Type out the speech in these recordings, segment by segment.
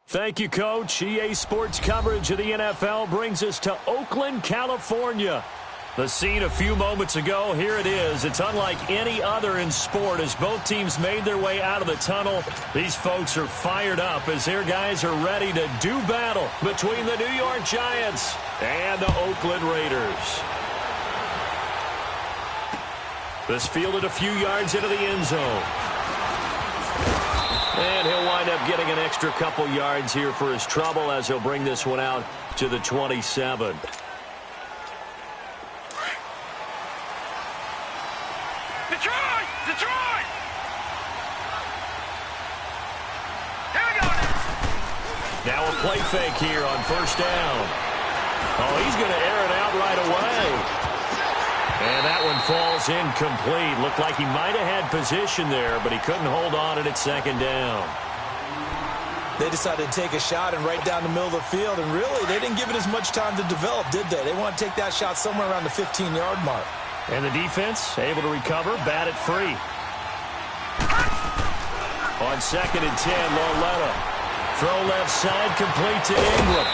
Thank you, Coach. EA Sports coverage of the NFL brings us to Oakland, California. The scene a few moments ago, here it is. It's unlike any other in sport as both teams made their way out of the tunnel. These folks are fired up as their guys are ready to do battle between the New York Giants and the Oakland Raiders. This fielded a few yards into the end zone. And he'll wind up getting an extra couple yards here for his trouble as he'll bring this one out to the 27. Detroit! Detroit! Here we go now. Now a play fake here on first down. Oh, he's going to air it out right away. And that one falls incomplete. Looked like he might have had position there, but he couldn't hold on at second down. They decided to take a shot and right down the middle of the field, and really, they didn't give it as much time to develop, did they? They want to take that shot somewhere around the 15-yard mark. And the defense able to recover, bat it free. On 2nd and 10, Loletta. Throw left side, complete to Ingram.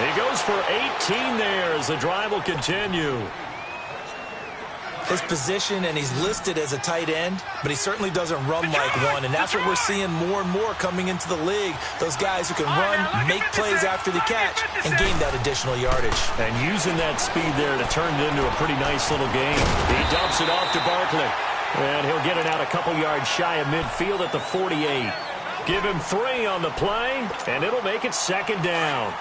He goes for 18 there as the drive will continue. His position, and he's listed as a tight end, but he certainly doesn't run like one, and that's what we're seeing more and more coming into the league. Those guys who can run, make plays after the catch, and gain that additional yardage. And using that speed there to turn it into a pretty nice little game. He dumps it off to Barkley, and he'll get it out a couple yards shy of midfield at the 48. Give him 3 on the play, and it'll make it 2nd down.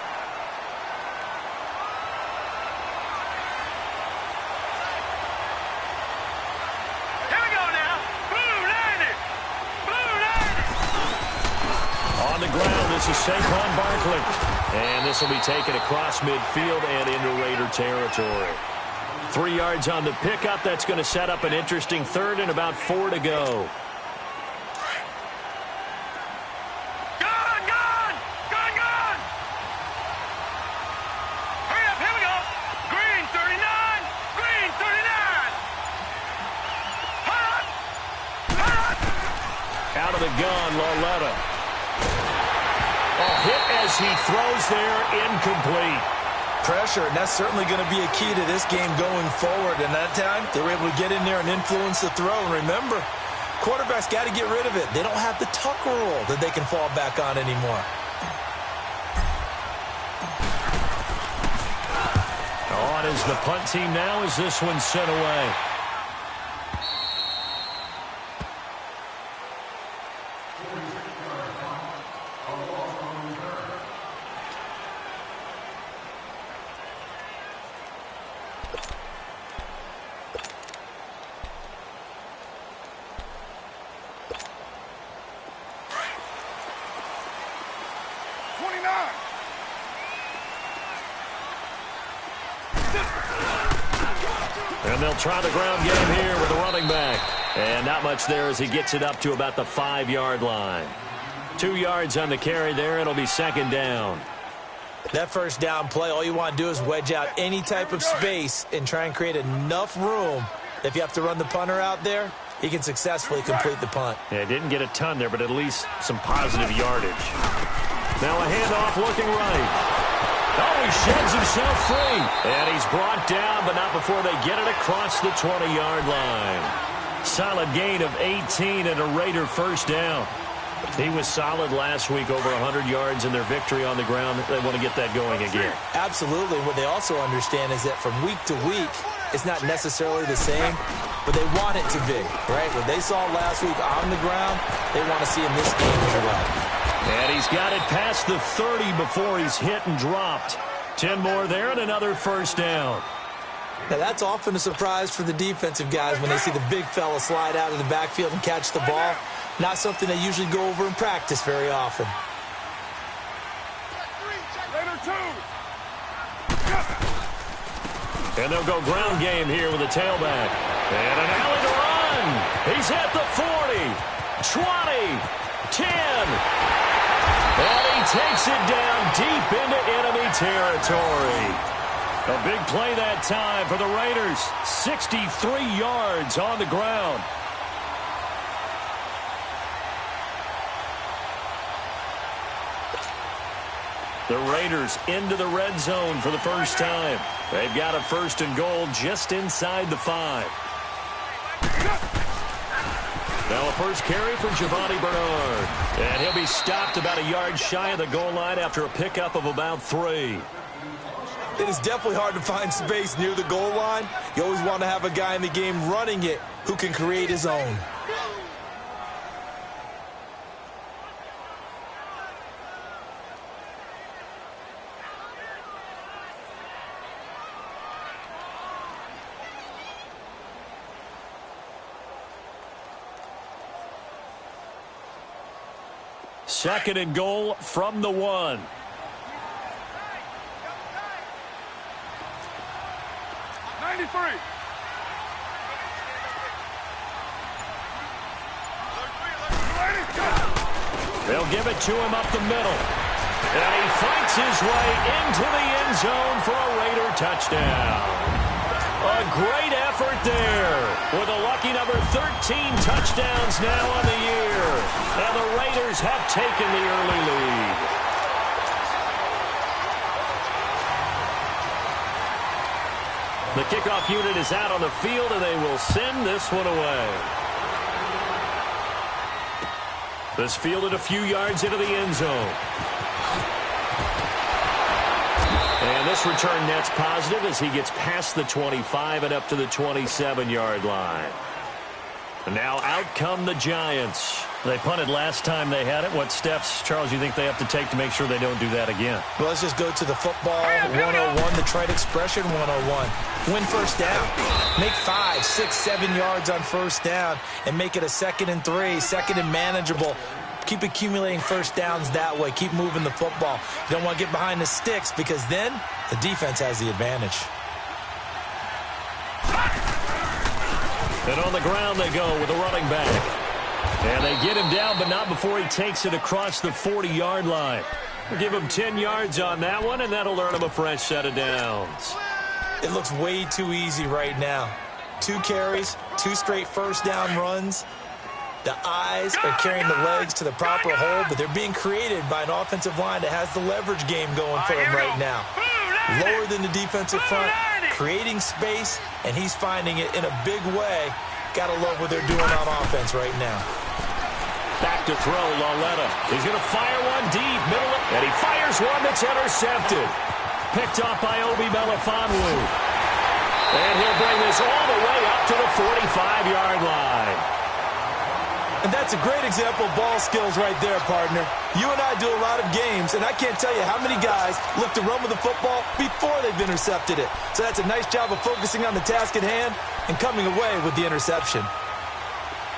This is Saquon Barkley. And this will be taken across midfield and into Raider territory. 3 yards on the pickup. That's going to set up an interesting third and about 4 to go. Gone! Gone! Gone! Gone! Hurry up, here we go. Green 39! Green 39! Hot! Hot! Out of the gun, Loletta. Hit as he throws there, incomplete. Pressure, and that's certainly going to be a key to this game going forward. And that time, they were able to get in there and influence the throw. And remember, quarterbacks got to get rid of it. They don't have the tuck rule that they can fall back on anymore. On is the punt team now as this one's sent away. And they'll try the ground game here with a running back. And not much there as he gets it up to about the 5-yard line. 2 yards on the carry there. It'll be 2nd down. That first down play, all you want to do is wedge out any type of space and try and create enough room. If you have to run the punter out there, he can successfully complete the punt. Yeah, didn't get a ton there, but at least some positive yardage. Now a handoff looking right. Oh, he sheds himself free. And he's brought down, but not before they get it across the 20-yard line. Solid gain of 18 and a Raider first down. He was solid last week, over 100 yards in their victory on the ground. They want to get that going again. Absolutely. What they also understand is that from week to week, it's not necessarily the same, but they want it to be, right? What they saw last week on the ground, they want to see in this game as well. And he's got it past the 30 before he's hit and dropped. 10 more there and another first down. Now, that's often a surprise for the defensive guys when they see the big fella slide out of the backfield and catch the ball. Not something they usually go over in practice very often. And they'll go ground game here with a tailback. And an alley to run. He's at the 40, 20, 10. And he takes it down deep into enemy territory. A big play that time for the Raiders. 63 yards on the ground. The Raiders into the red zone for the first time. They've got a 1st and goal just inside the 5. Now a first carry for Giovanni Bernard. And he'll be stopped about a yard shy of the goal line after a pickup of about 3. It is definitely hard to find space near the goal line. You always want to have a guy in the game running it who can create his own. Second and goal from the 1. They'll give it to him up the middle. And he fights his way into the end zone for a Raider touchdown. A great effort there with a lucky number 13 touchdowns now on the year. And the Raiders have taken the early lead. The kickoff unit is out on the field, and they will send this one away. This fielded a few yards into the end zone. And this return net's positive as he gets past the 25 and up to the 27-yard line. And now out come the Giants. They punted last time they had it. What steps, Charles, you think they have to take to make sure they don't do that again? Well, let's just go to the football 101, the trite expression 101. Win first down. Make 5, 6, 7 yards on first down and make it a 2nd and 3, 2nd and manageable. Keep accumulating first downs that way. Keep moving the football. You don't want to get behind the sticks because then the defense has the advantage. And on the ground they go with a running back. And they get him down, but not before he takes it across the 40-yard line. We'll give him 10 yards on that one, and that'll earn him a fresh set of downs. It looks way too easy right now. 2 carries, 2 straight first down runs. The eyes are carrying the legs to the proper hole, but they're being created by an offensive line that has the leverage game going for him right now. Lower than the defensive front, creating space, and he's finding it in a big way. Gotta love what they're doing on offense right now. Back to throw, Lauletta. He's going to fire one deep, middle, and he fires one that's intercepted. Picked off by Obi Melifonwu. And he'll bring this all the way up to the 45-yard line. And that's a great example of ball skills right there, partner. You and I do a lot of games, and I can't tell you how many guys look to run with the football before they've intercepted it. So that's a nice job of focusing on the task at hand and coming away with the interception.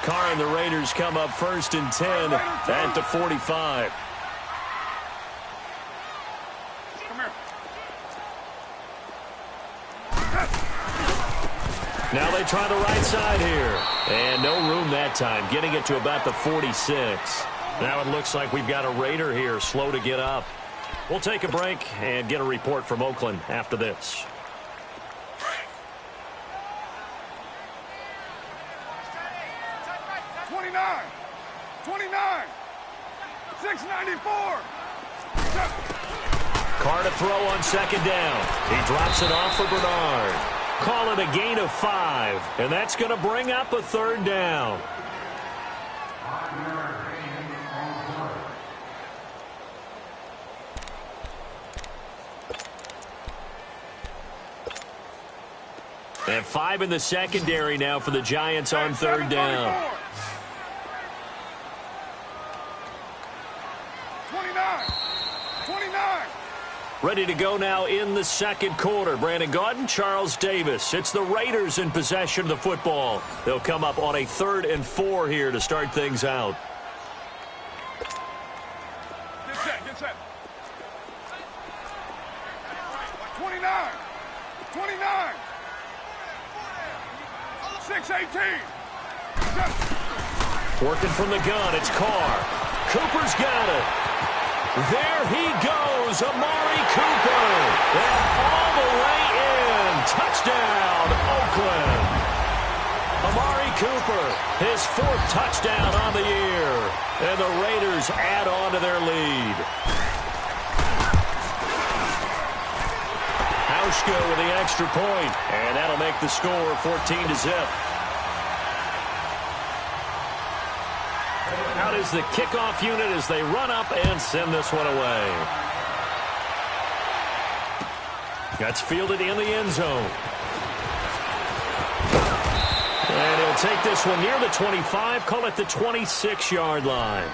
Carr and the Raiders come up 1st and 10 at the 45. Now they try the right side here. And no room that time, getting it to about the 46. Now it looks like we've got a Raider here, slow to get up. We'll take a break and get a report from Oakland after this. Carr to throw on 2nd down. He drops it off for Bernard. Call it a gain of 5, and that's going to bring up a 3rd down. And 5 in the secondary now for the Giants on 3rd down. 29. Ready to go now in the 2nd quarter. Brandon Gaudin, Charles Davis. It's the Raiders in possession of the football. They'll come up on a 3rd and 4 here to start things out. Get set. 29. 6-18. Working from the gun, it's Carr. Cooper's got it. There he goes, Amari Cooper. And all the way in. Touchdown, Oakland. Amari Cooper, his 4th touchdown on the year. And the Raiders add on to their lead. Yoshko with the extra point, and that'll make the score 14-0. Out is the kickoff unit as they run up and send this one away. That's fielded in the end zone. And he'll take this one near the 25, call it the 26-yard line.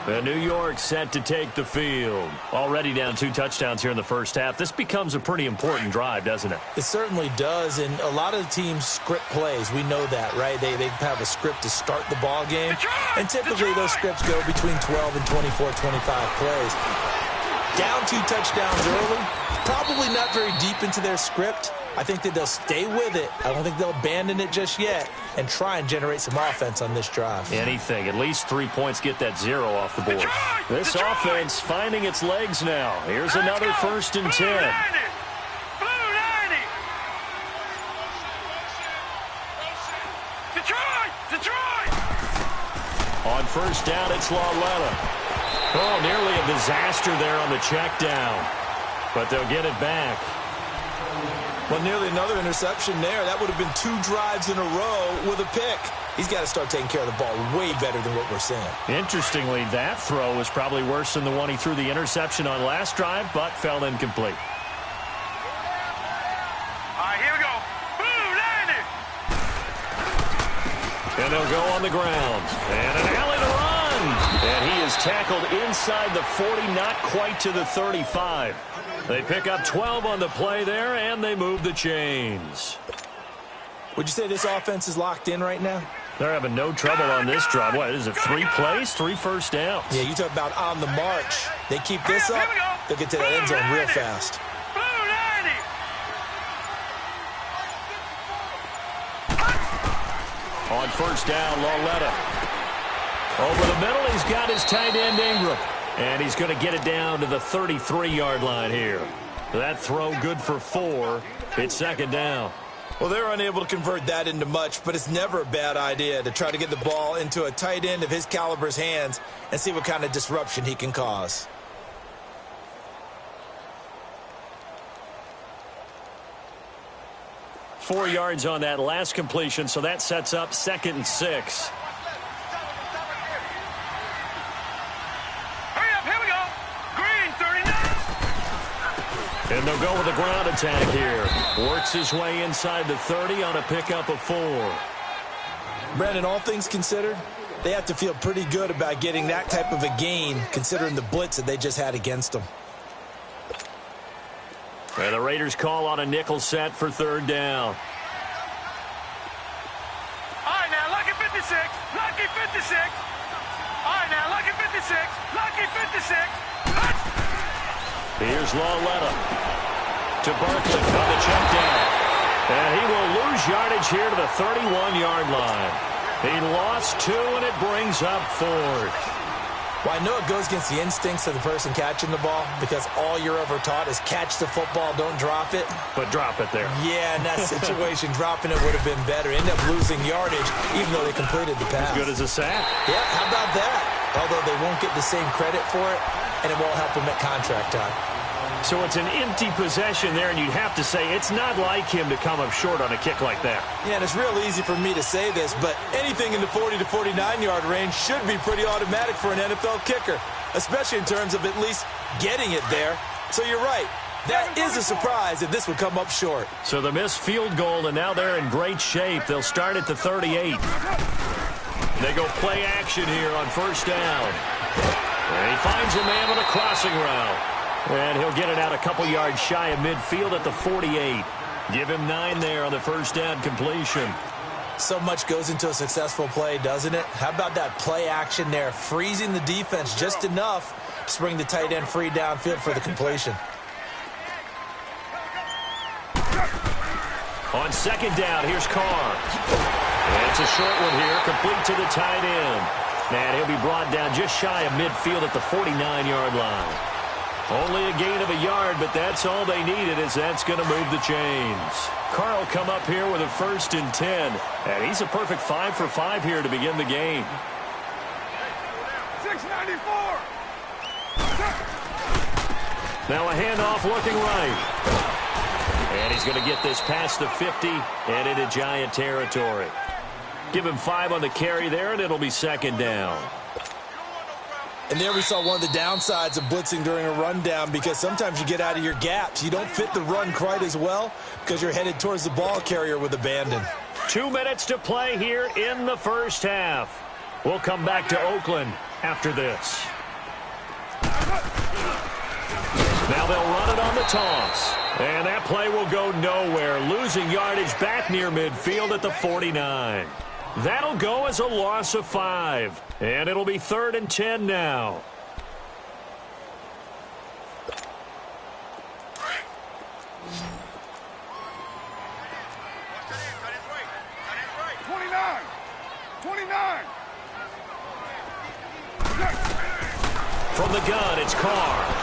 And New York set to take the field. Already down 2 touchdowns here in the first half. This becomes a pretty important drive, doesn't it? It certainly does, and a lot of teams script plays. We know that, right? They have a script to start the ball game, and typically those scripts go between 12 and 24, 25 plays. Down 2 touchdowns early, probably not very deep into their script. I think that they'll stay with it. I don't think they'll abandon it just yet and try and generate some offense on this drive. Anything. At least 3 points, get that 0 off the board. This offense finding its legs now. Here's another 1st and 10. Detroit! On 1st down, it's Lauletta. Oh, nearly a disaster there on the check down. But they'll get it back. Well, nearly another interception there. That would have been 2 drives in a row with a pick. He's got to start taking care of the ball way better than what we're seeing. Interestingly, that throw was probably worse than the one he threw the interception on last drive, but fell incomplete. All right, here we go. Boom, landed. And they'll go on the ground. And an alley to run. And he is tackled inside the 40, not quite to the 35. They pick up 12 on the play there, and they move the chains. Would you say this offense is locked in right now? They're having no trouble on this drive. What is it, 3 plays, 3 first downs? Yeah, you talk about on the march. They keep this up, they'll get to that end zone real fast. On 1st down, Lauletta. Over the middle, he's got his tight end Ingram. And he's going to get it down to the 33-yard line here. That throw good for 4. It's 2nd down. Well, they're unable to convert that into much, but it's never a bad idea to try to get the ball into a tight end of his caliber's hands and see what kind of disruption he can cause. Four yards on that last completion, so that sets up 2nd and 6. And they'll go with a ground attack here. Works his way inside the 30 on a pickup of 4. Brandon, all things considered, they have to feel pretty good about getting that type of a gain, considering the blitz that they just had against them. And the Raiders call on a nickel set for 3rd down. All right, now, lucky 56. Lucky 56. All right, now, lucky 56. Lucky 56. Here's Lauletta to Barkley on the check down. And he will lose yardage here to the 31-yard line. He lost 2, and it brings up 4th. Well, I know it goes against the instincts of the person catching the ball because all you're ever taught is catch the football, don't drop it. But drop it there. Yeah, in that situation, dropping it would have been better. End up losing yardage, even though they completed the pass. As good as a sack. Yeah, how about that? Although they won't get the same credit for it, and it won't help them at contract time. So it's an empty possession there, and you'd have to say it's not like him to come up short on a kick like that. Yeah, and it's real easy for me to say this, but anything in the 40 to 49-yard range should be pretty automatic for an NFL kicker, especially in terms of at least getting it there. So you're right. That is a surprise if this would come up short. So the missed field goal, and now they're in great shape. They'll start at the 38. They go play action here on 1st down. And he finds a man with a crossing route. And he'll get it out a couple yards shy of midfield at the 48. Give him 9 there on the 1st down completion. So much goes into a successful play, doesn't it? How about that play action there, freezing the defense just enough to bring the tight end free downfield for the completion. On 2nd down, here's Carr. And it's a short one here, complete to the tight end. And he'll be brought down just shy of midfield at the 49-yard line. Only a gain of a yard, but that's all they needed, as that's going to move the chains. Carr will come up here with a 1st and 10. And he's a perfect 5 for 5 here to begin the game. 694. Now a handoff looking right. And he's going to get this past the 50 and into Giant territory. Give him 5 on the carry there, and it'll be second down. And there we saw one of the downsides of blitzing during a rundown, because sometimes you get out of your gaps. You don't fit the run quite as well because you're headed towards the ball carrier with abandon. 2 minutes to play here in the first half. We'll come back to Oakland after this. Now they'll run it on the toss. And that play will go nowhere, losing yardage back near midfield at the 49. That'll go as a loss of 5. And it'll be 3rd and 10 now. From the gun, it's Carr.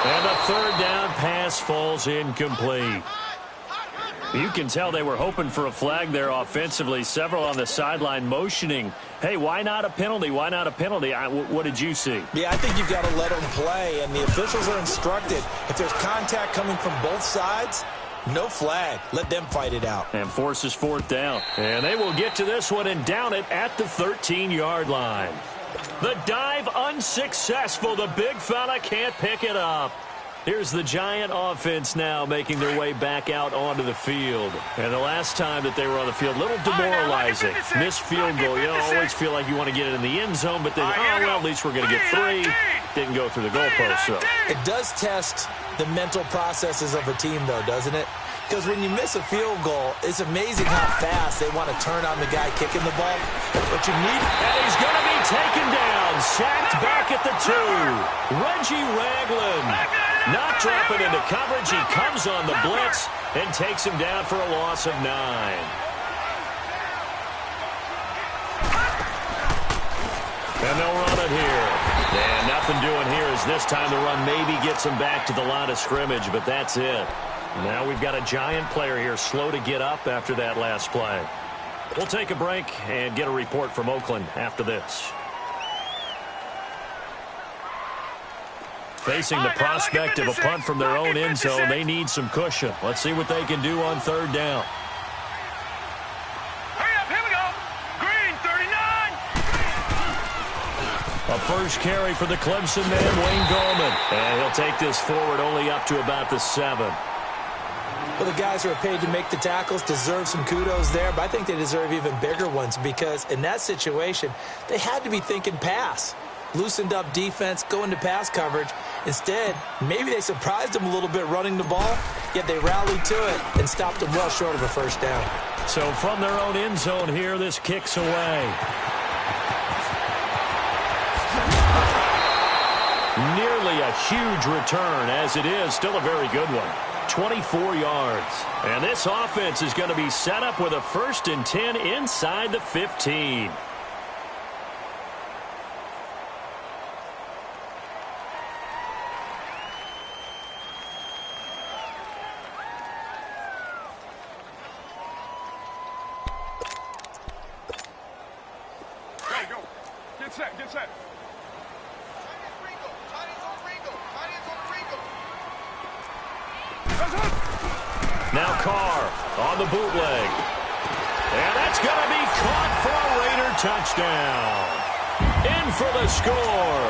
And the 3rd down pass falls incomplete. You can tell they were hoping for a flag there offensively. Several on the sideline motioning, hey, why not a penalty? Why not a penalty? What did you see? Yeah, I think you've got to let them play, and the officials are instructed. If there's contact coming from both sides, no flag. Let them fight it out. And forces 4th down. And they will get to this one and down it at the 13-yard line. The dive unsuccessful. The big fella can't pick it up. Here's the Giant offense now making their way back out onto the field. And the last time that they were on the field, a little demoralizing. Missed field goal. You always feel like you want to get it in the end zone, but then, well, at least we're going to get 3. Didn't go through the goalpost, so. It does test the mental processes of a team, though, doesn't it? Because when you miss a field goal, it's amazing how fast they want to turn on the guy kicking the ball. But you need... And he's going to be taken down. Sacked back at the 2. Reggie Ragland. Not dropping into coverage. He comes on the blitz and takes him down for a loss of 9. And they'll run it here. And nothing doing here as this time the run maybe gets him back to the line of scrimmage, but that's it. Now we've got a Giant player here slow to get up after that last play. We'll take a break and get a report from Oakland after this. Facing the prospect of a punt from their own end zone, they need some cushion. Let's see what they can do on 3rd down. Hurry up, here we go. Green, 39. A first carry for the Clemson man, Wayne Gallman. And he'll take this forward only up to about the 7. Well, the guys who are paid to make the tackles deserve some kudos there, but I think they deserve even bigger ones, because in that situation, they had to be thinking pass. Loosened up defense, go into pass coverage. Instead, maybe they surprised them a little bit running the ball, yet they rallied to it and stopped them well short of a first down. So from their own end zone here, this kicks away. Nearly a huge return, as it is still a very good one. 24 yards. And this offense is going to be set up with a 1st and 10 inside the 15. Go. Get set, get set. Now Carr on the bootleg. And that's going to be caught for a Raider touchdown. In for the score.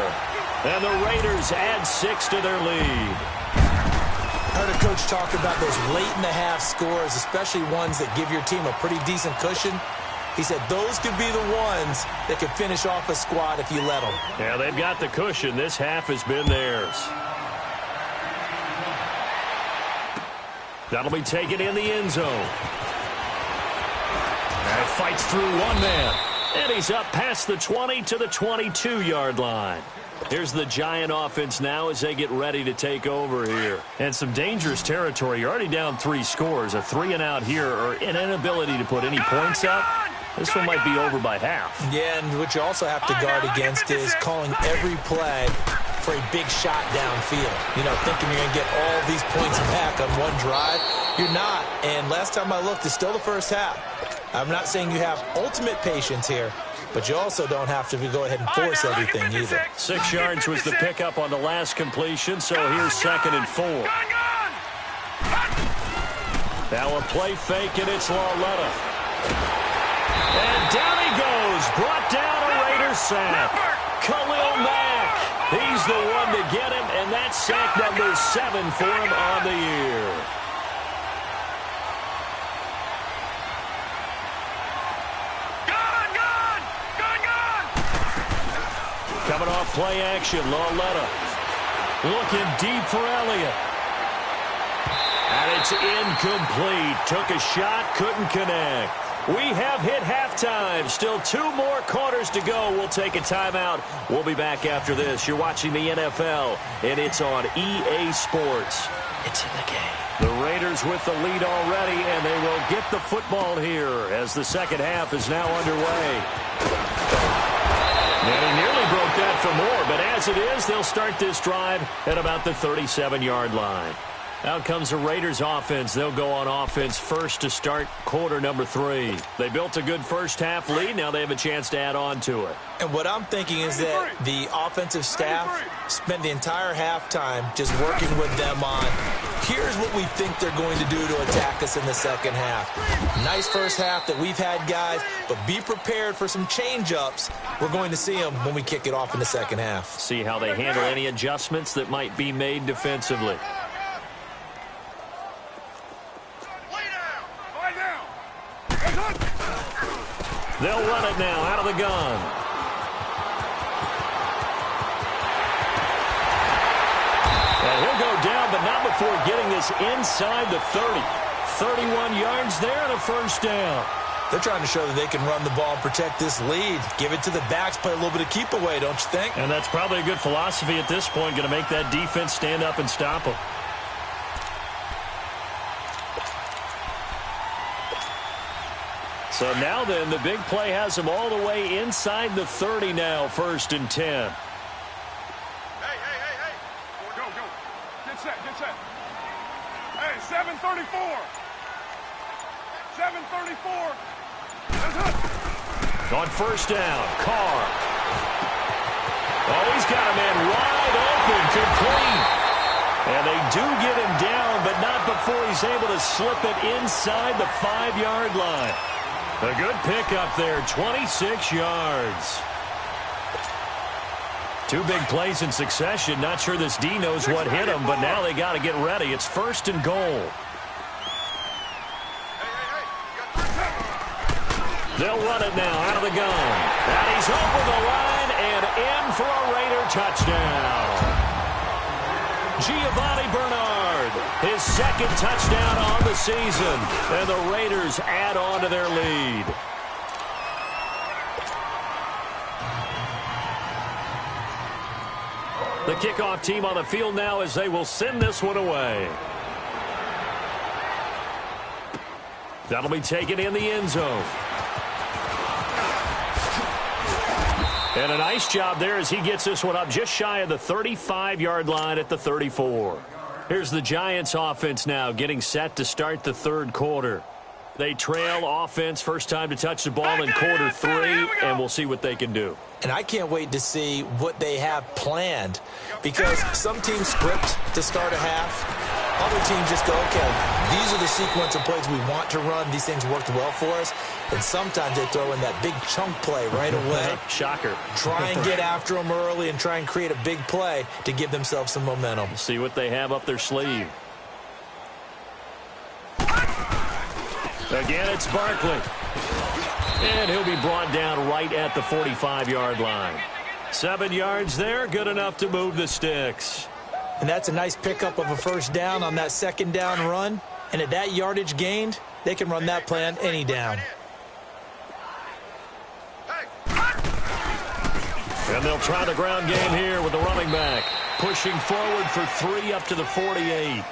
And the Raiders add 6 to their lead. I heard a coach talk about those late-in-the-half scores, especially ones that give your team a pretty decent cushion. He said those could be the ones that could finish off a squad if you let them. Yeah, they've got the cushion. This half has been theirs. That'll be taken in the end zone. And fights through one man. And he's up past the 20 to the 22-yard line. Here's the Giant offense now as they get ready to take over here. And some dangerous territory. You're already down 3 scores. A 3-and-out here, or an inability to put any points up. This one might be over by half. Yeah, and what you also have to guard against is calling every play for a big shot downfield. You know, thinking you're going to get all these points back on one drive. You're not. And last time I looked, it's still the first half. I'm not saying you have ultimate patience here, but you also don't have to go ahead and force everything either. 6 yards was the pickup on the last completion, so here's 2nd and 4. Now a play fake, and it's Lauletta. And down he goes. Brought down a Raiders sack. Khalil Mack. He's the one to get him, and that's sack number 7 for him on the year. Coming off play action, Lauletta looking deep for Elliott. And it's incomplete. Took a shot, couldn't connect. We have hit halftime. Still 2 more quarters to go. We'll take a timeout. We'll be back after this. You're watching the NFL, and it's on EA Sports. It's in the game. The Raiders with the lead already, and they will get the football here as the second half is now underway. And he nearly broke that for more, but as it is, they'll start this drive at about the 37-yard line. Out comes the Raiders offense. They'll go on offense first to start quarter number 3. They built a good first-half lead. Now they have a chance to add on to it. And what I'm thinking is that the offensive staff spent the entire halftime just working with them on, here's what we think they're going to do to attack us in the second half. Nice first half that we've had, guys, but be prepared for some change-ups. We're going to see them when we kick it off in the second half. See how they handle any adjustments that might be made defensively. They'll run it now out of the gun. And he'll go down, but not before getting this inside the 30. 31 yards there and a first down. They're trying to show that they can run the ball and protect this lead. Give it to the backs, play a little bit of keep away, don't you think? And that's probably a good philosophy at this point, going to make that defense stand up and stop them. So now then, the big play has them all the way inside the 30 now, 1st and 10. Hey. Go. Get set. Hey, 7:34. 7:34. On first down, Carr. Oh, he's got a man wide open, complete. And they do get him down, but not before he's able to slip it inside the 5-yard line. A good pickup there, 26 yards. 2 big plays in succession. Not sure this D knows what hit him, but now they got to get ready. It's 1st and goal. They'll run it now out of the gun. And he's over the line and in for a Raider touchdown. Giovanni Bernard, his 2nd touchdown on the season. And the Raiders add on to their lead. The kickoff team on the field now as they will send this one away. That'll be taken in the end zone. And a nice job there as he gets this one up just shy of the 35-yard line at the 34. Here's the Giants offense now getting set to start the 3rd quarter. They trail offense, first time to touch the ball in quarter 3, and we'll see what they can do. And I can't wait to see what they have planned, because some teams script to start a half. Other teams just go, okay, these are the sequence of plays we want to run. These things worked well for us. And sometimes they throw in that big chunk play right away. Shocker. Try and get after them early and try and create a big play to give themselves some momentum. See what they have up their sleeve. Again, it's Barkley. And he'll be brought down right at the 45-yard line. 7 yards there, good enough to move the sticks. And that's a nice pickup of a first down on that 2nd down run. And at that yardage gained, they can run that play on any down. And they'll try the ground game here with the running back. Pushing forward for 3 up to the 48.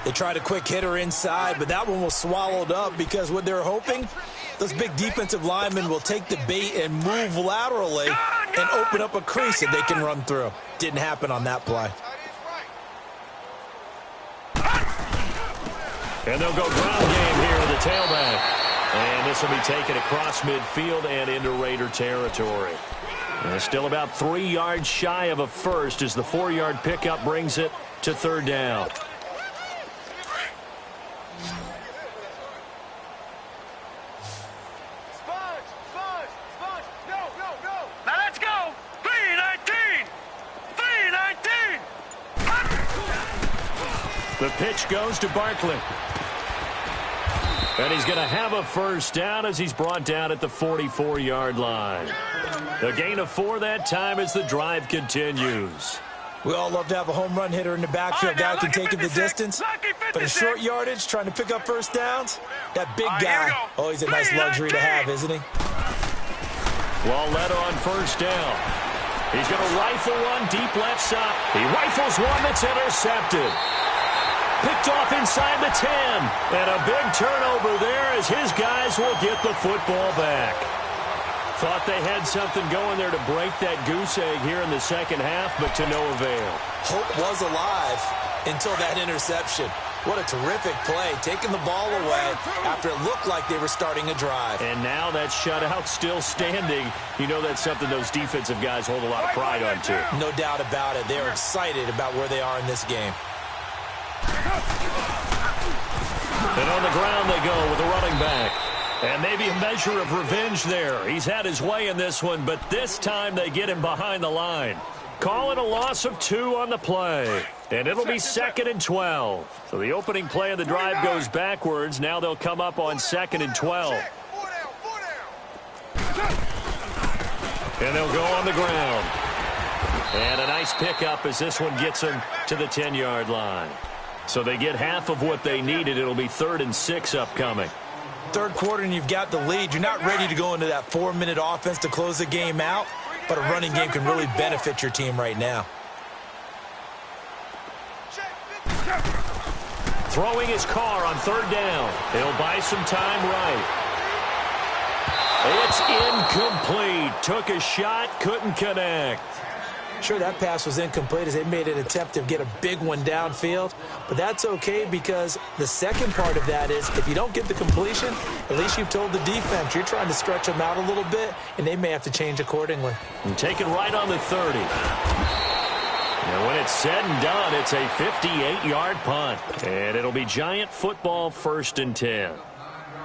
They tried a quick hitter inside, but that one was swallowed up because what they're hoping, those big defensive linemen will take the bait and move laterally and open up a crease that they can run through. Didn't happen on that play. And they'll go ground game here with the tailback. And this will be taken across midfield and into Raider territory. And still about 3 yards shy of a first as the 4-yard pickup brings it to 3rd down. The pitch goes to Barkley. And he's going to have a first down as he's brought down at the 44-yard line. A gain of 4 that time as the drive continues. We all love to have a home run hitter in the backfield. Guy can take it the distance. But in short yardage, trying to pick up first downs, that big guy, oh, he's a nice luxury to have, isn't he? Led on first down. He's going to rifle one deep left side. He rifles one that's intercepted. Picked off inside the 10. And a big turnover there as his guys will get the football back. Thought they had something going there to break that goose egg here in the second half, but to no avail. Hope was alive until that interception. What a terrific play, taking the ball away after it looked like they were starting a drive. And now that shutout still standing. You know that's something those defensive guys hold a lot of pride on, too. No doubt about it. They're excited about where they are in this game. And on the ground they go with the running back. And maybe a measure of revenge there. He's had his way in this one, but this time they get him behind the line. Call it a loss of 2 on the play. And it'll be 2nd and 12. So the opening play of the drive goes backwards. Now they'll come up on 2nd and 12. And they'll go on the ground. And a nice pickup as this one gets them to the 10-yard line. So they get half of what they needed. It'll be 3rd and 6 upcoming. Third quarter and you've got the lead. You're not ready to go into that 4-minute offense to close the game out, but a running game can really benefit your team right now. Throwing his car on 3rd down. He'll buy some time right. It's incomplete. Took a shot, couldn't connect. Sure, that pass was incomplete as they made an attempt to get a big one downfield, but that's okay because the second part of that is if you don't get the completion, at least you've told the defense you're trying to stretch them out a little bit, and they may have to change accordingly. And take it right on the 30. And when it's said and done, it's a 58-yard punt. And it'll be Giant football 1st and 10.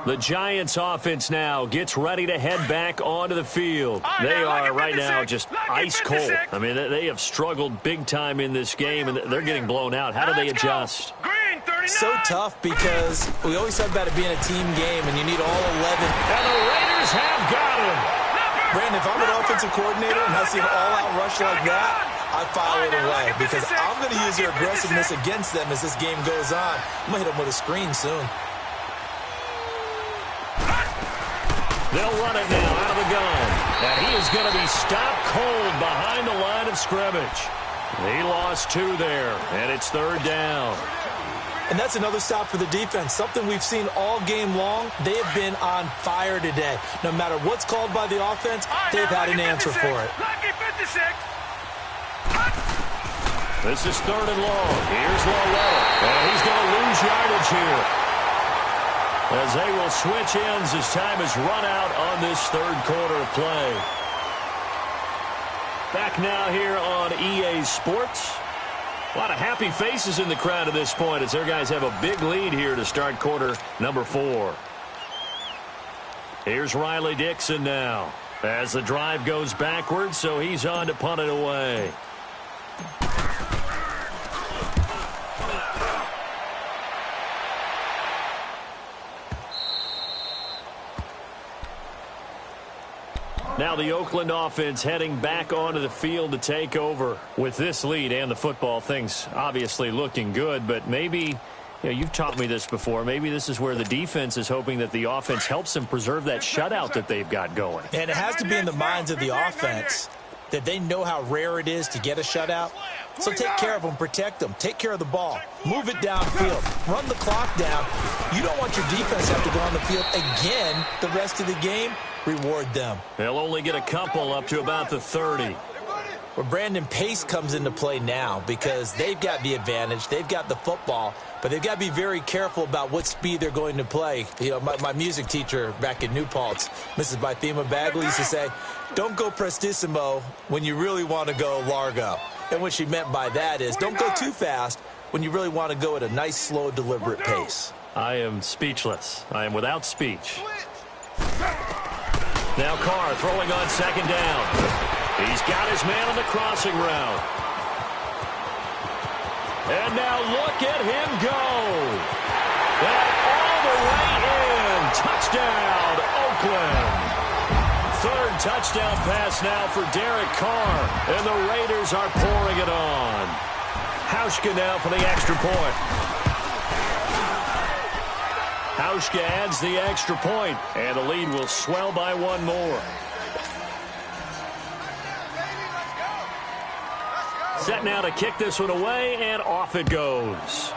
The Giants offense now gets ready to head back onto the field. They are right now just ice cold. I mean, they have struggled big time in this game, and they're getting blown out. How do they adjust? So tough because we always talk about it being a team game, and you need all 11. And the Raiders have got him. Brandon, if I'm an offensive coordinator and I see an all-out rush like that, I file it away because I'm going to use their aggressiveness against them as this game goes on. I'm going to hit them with a screen soon. They'll run it now out of the gun. And he is going to be stopped cold behind the line of scrimmage. He lost 2 there, and it's 3rd down. And that's another stop for the defense, something we've seen all game long. They have been on fire today. No matter what's called by the offense, they've had an answer for it. This is 3rd and long. Here's Loretta. And he's going to lose yardage here, as they will switch ends as time is run out on this 3rd quarter of play. Back now here on EA Sports. A lot of happy faces in the crowd at this point as their guys have a big lead here to start quarter number 4. Here's Riley Dixon now as the drive goes backwards, so he's on to punt it away. Now the Oakland offense heading back onto the field to take over with this lead and the football. Things obviously looking good, but maybe, you've taught me this before, maybe this is where the defense is hoping that the offense helps them preserve that shutout that they've got going. And it has to be in the minds of the offense that they know how rare it is to get a shutout. So take care of them, protect them, take care of the ball, move it downfield, run the clock down. You don't want your defense to have to go on the field again the rest of the game. Reward them. They'll only get a couple up to about the 30. Well, Brandon, pace comes into play now because they've got the advantage. They've got the football, but they've got to be very careful about what speed they're going to play. My music teacher back in New Paltz, Mrs. Bythema Bagley, used to say, don't go prestissimo when you really want to go largo. And what she meant by that is don't go too fast when you really want to go at a nice, slow, deliberate pace. I am speechless. I am without speech. Now Carr throwing on 2nd down. He's got his man on the crossing route. And now look at him go. And all the way in. Touchdown, Oakland. Third touchdown pass now for Derek Carr. And the Raiders are pouring it on. Hauschka now for the extra point. Hauschka adds the extra point, and the lead will swell by one more. Set now to kick this one away, and off it goes.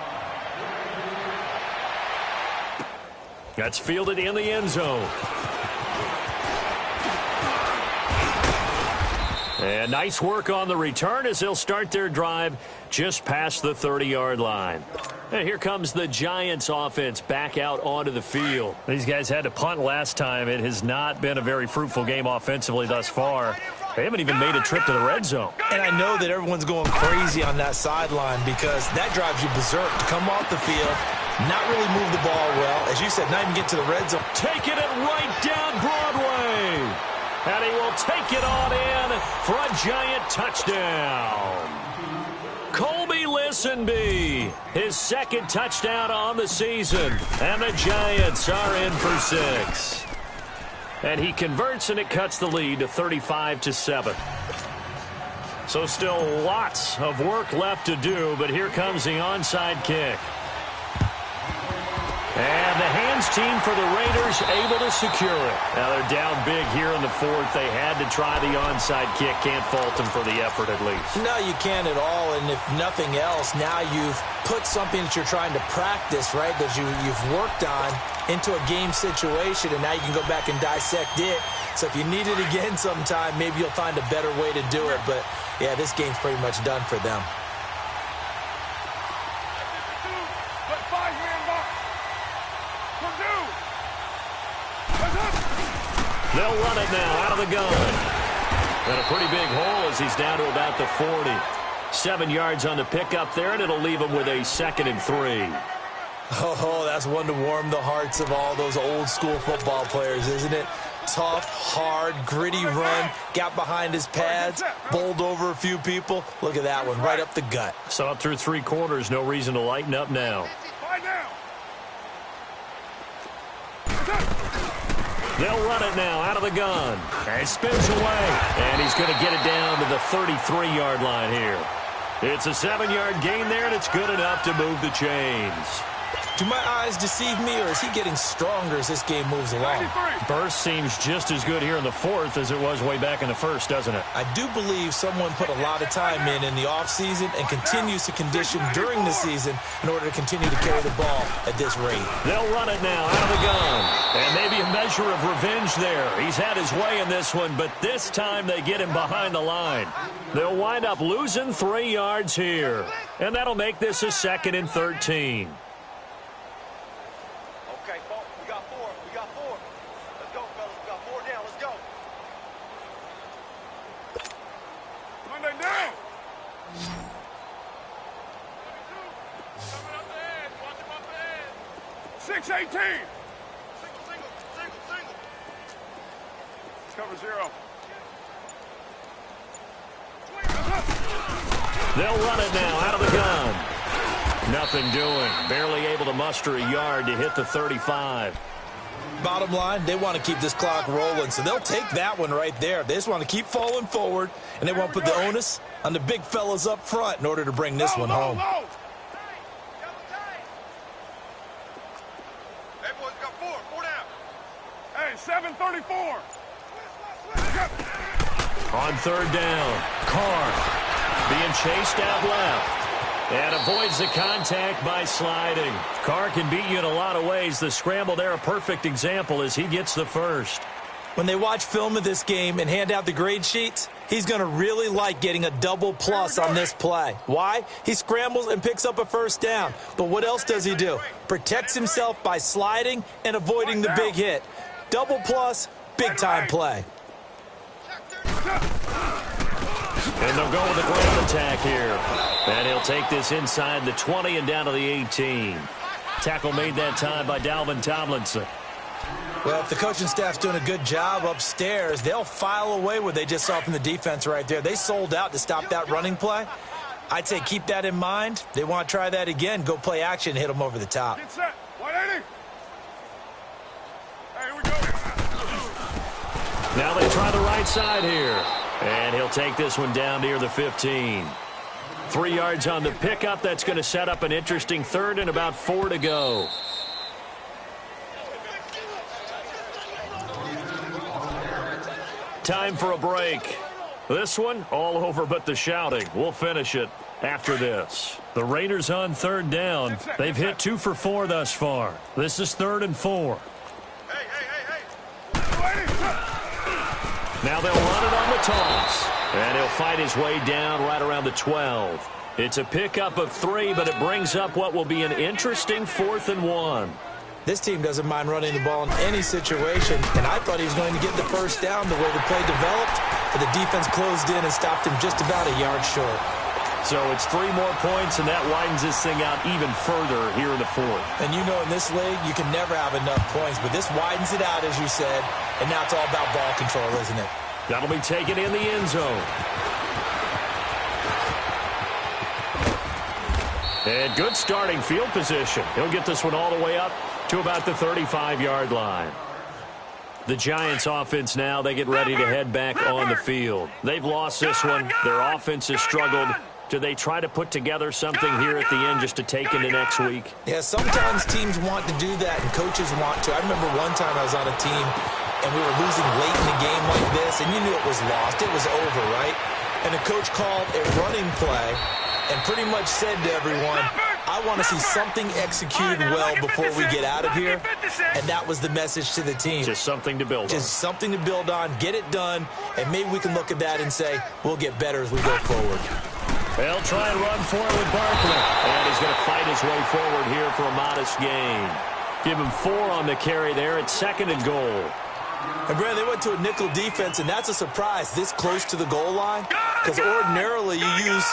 That's fielded in the end zone. And nice work on the return as they'll start their drive just past the 30-yard line. And here comes the Giants offense back out onto the field. These guys had to punt last time. It has not been a very fruitful game offensively thus far. They haven't even made a trip to the red zone. And I know that everyone's going crazy on that sideline because that drives you berserk to come off the field, not really move the ball well. As you said, not even get to the red zone. Taking it right down Broadway. And he will take it on in for a Giant touchdown. Colby Listenby, his second touchdown on the season. And the Giants are in for 6. And he converts, and it cuts the lead to 35-7. So still lots of work left to do, but here comes the onside kick. And the hands team for the Raiders able to secure it. Now they're down big here in the fourth. They had to try the onside kick. Can't fault them for the effort at least. No, you can't at all. And if nothing else, now you've put something that you're trying to practice, right, that you've worked on into a game situation, and now you can go back and dissect it. So if you need it again sometime, maybe you'll find a better way to do it. But, yeah, this game's pretty much done for them. They'll run it now out of the gun. And a pretty big hole as he's down to about the 40. 7 yards on the pickup there, and it'll leave him with a 2nd and 3. Oh, that's one to warm the hearts of all those old-school football players, isn't it? Tough, hard, gritty run, got behind his pads, bowled over a few people. Look at that one, right up the gut. So up through 3 quarters, no reason to lighten up now. They'll run it now out of the gun. And spins away. And he's going to get it down to the 33-yard line here. It's a 7-yard gain there, and it's good enough to move the chains. Do my eyes deceive me, or is he getting stronger as this game moves along? Burst seems just as good here in the fourth as it was way back in the first, doesn't it? I do believe someone put a lot of time in the offseason and continues to condition during the season in order to continue to carry the ball at this rate. They'll run it now out of the gun. And maybe a measure of revenge there. He's had his way in this one, but this time they get him behind the line. They'll wind up losing 3 yards here. And that'll make this a 2nd and 13. Down. 6-18. Single. Cover 0. They'll run it now out of the gun. Nothing doing. Barely able to muster a yard to hit the 35. Bottom line, they want to keep this clock rolling, so they'll take that one right there. They just want to keep falling forward, and they want to put the onus on the big fellas up front in order to bring this one home. Hey, boys, got 4 down. Hey, 7:34. On 3rd down, Carr being chased out left. And avoids the contact by sliding. Carr can beat you in a lot of ways. The scramble there, a perfect example as he gets the first. When they watch film of this game and hand out the grade sheets, he's going to really like getting a double plus on this play. Why? He scrambles and picks up a 1st down. But what else does he do? Protects himself by sliding and avoiding the big hit. Double plus, big-time play. And they'll go with the ground attack here. And he'll take this inside the 20 and down to the 18. Tackle made that time by Dalvin Tomlinson. Well, if the coaching staff's doing a good job upstairs, they'll file away what they just saw from the defense right there. They sold out to stop that running play. I'd say keep that in mind. They want to try that again. Go play action, hit them over the top. Get set. 180. Hey, here we go. Now they try the right side here. And he'll take this one down near the 15. 3 yards on the pickup. That's going to set up an interesting third and about 4 to go. Time for a break. This one, all over but the shouting. We'll finish it after this. The Raiders on third down. They've hit 2 for 4 thus far. This is 3rd and 4. Hey. Now they'll run it on the toss. And he'll fight his way down right around the 12. It's a pickup of 3, but it brings up what will be an interesting 4th and 1. This team doesn't mind running the ball in any situation, and I thought he was going to get the first down the way the play developed, but the defense closed in and stopped him just about a yard short. So it's 3 more points, and that widens this thing out even further here in the 4th. And you know in this league, you can never have enough points, but this widens it out, as you said, and now it's all about ball control, isn't it? That'll be taken in the end zone. And good starting field position. He'll get this one all the way up to about the 35-yard line. The Giants offense now, they get ready to head back on the field. They've lost this one. Their offense has struggled. Do they try to put together something here at the end just to take into next week? Yeah, sometimes teams want to do that and coaches want to. I remember one time I was on a team and we were losing late in the game like this, and you knew it was lost. It was over, right? And the coach called a running play and pretty much said to everyone, I want to see something executed well before we get out of here. And that was the message to the team. Just something to build on. Just something to build on, get it done, and maybe we can look at that and say, we'll get better as we go forward. They'll try and run for it with Barkley. And he's going to fight his way forward here for a modest gain. Give him 4 on the carry there. It's 2nd and goal. And, Brad, they went to a nickel defense, and that's a surprise this close to the goal line. Because ordinarily you use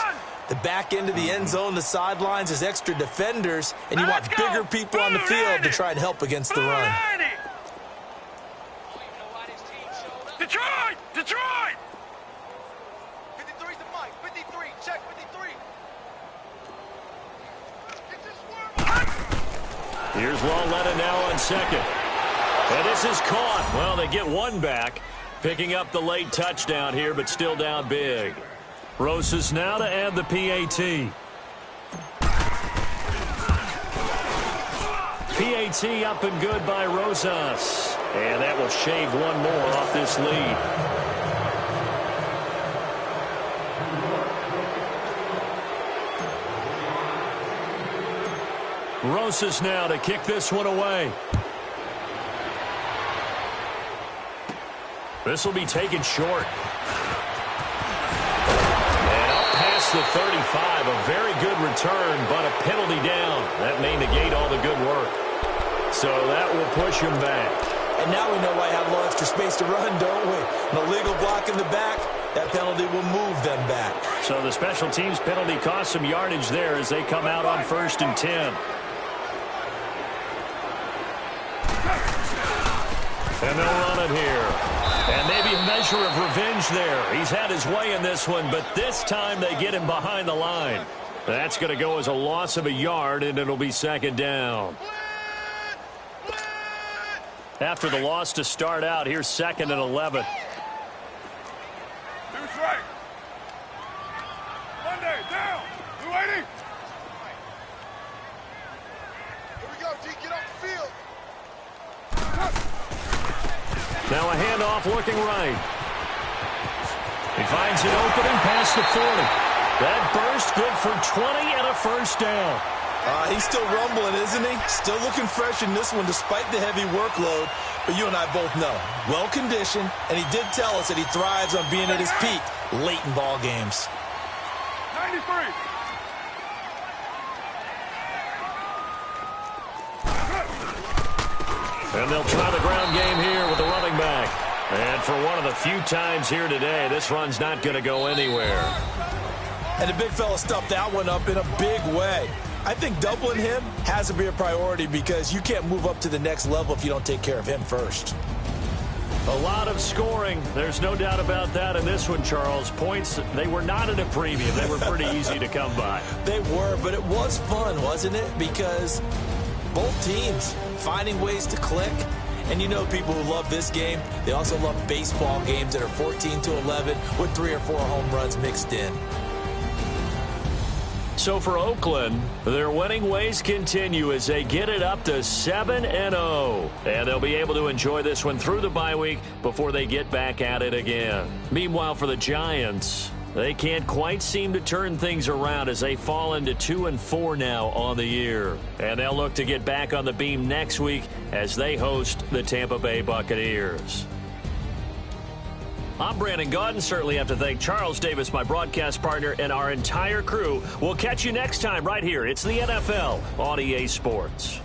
the back end of the end zone, the sidelines as extra defenders, and you want bigger people on the field to try and help against the run. Detroit! 53's the mic. 53. Check 53. Here's Lawletta now on 2nd. And this is caught. Well, they get 1 back, picking up the late touchdown here, but still down big. Rosas now to add the PAT. PAT up and good by Rosas. And that will shave 1 more off this lead. Rosas now to kick this one away. This will be taken short. And up past the 35, a very good return, but a penalty down. That may negate all the good work. So that will push him back. And now we know why I have a little extra space to run, don't we? An illegal block in the back, that penalty will move them back. So the special teams penalty cost some yardage there as they come out on 1st and 10. And they'll run it here. And maybe a measure of revenge there. He's had his way in this one, but this time they get him behind the line. That's going to go as a loss of a yard, and it'll be 2nd down. After the loss to start out, here's 2nd and 11. Deuce right. Monday, down. 280. Here we go, D. Get off the field. Now a handoff looking right. He finds an opening past the 40. That burst good for 20 and a first down. He's still rumbling, isn't he? Still looking fresh in this one despite the heavy workload. But you and I both know, well-conditioned, and he did tell us that he thrives on being at his peak late in ball games. 93. And they'll try the ground game here with the running back. And for one of the few times here today, this run's not going to go anywhere. And the big fella stuffed that one up in a big way. I think doubling him has to be a priority because you can't move up to the next level if you don't take care of him first. A lot of scoring. There's no doubt about that in this one, Charles. Points, they were not at a premium. They were pretty easy to come by. They were, but it was fun, wasn't it? Because both teams finding ways to click. And you know people who love this game, they also love baseball games that are 14-11 with 3 or 4 home runs mixed in. So for Oakland, their winning ways continue as they get it up to 7-0. And they'll be able to enjoy this one through the bye week before they get back at it again. Meanwhile, for the Giants, they can't quite seem to turn things around as they fall into 2-4 now on the year. And they'll look to get back on the beam next week as they host the Tampa Bay Buccaneers. I'm Brandon Gaudin. Certainly have to thank Charles Davis, my broadcast partner, and our entire crew. We'll catch you next time right here. It's the NFL on EA Sports.